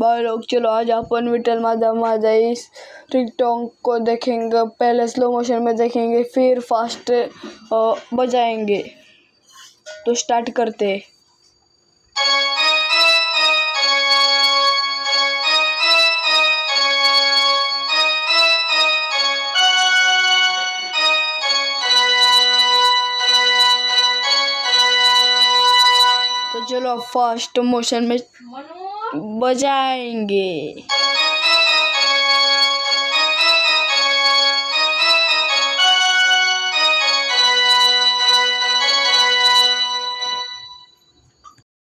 भाई लोग चलो आज अपन विठल माधव माधव इस टिकटॉक को देखेंगे। पहले स्लो मोशन में देखेंगे फिर फास्ट बजाएंगे। तो स्टार्ट करते हैं। तो चलो फास्ट मोशन में बजाएंगे।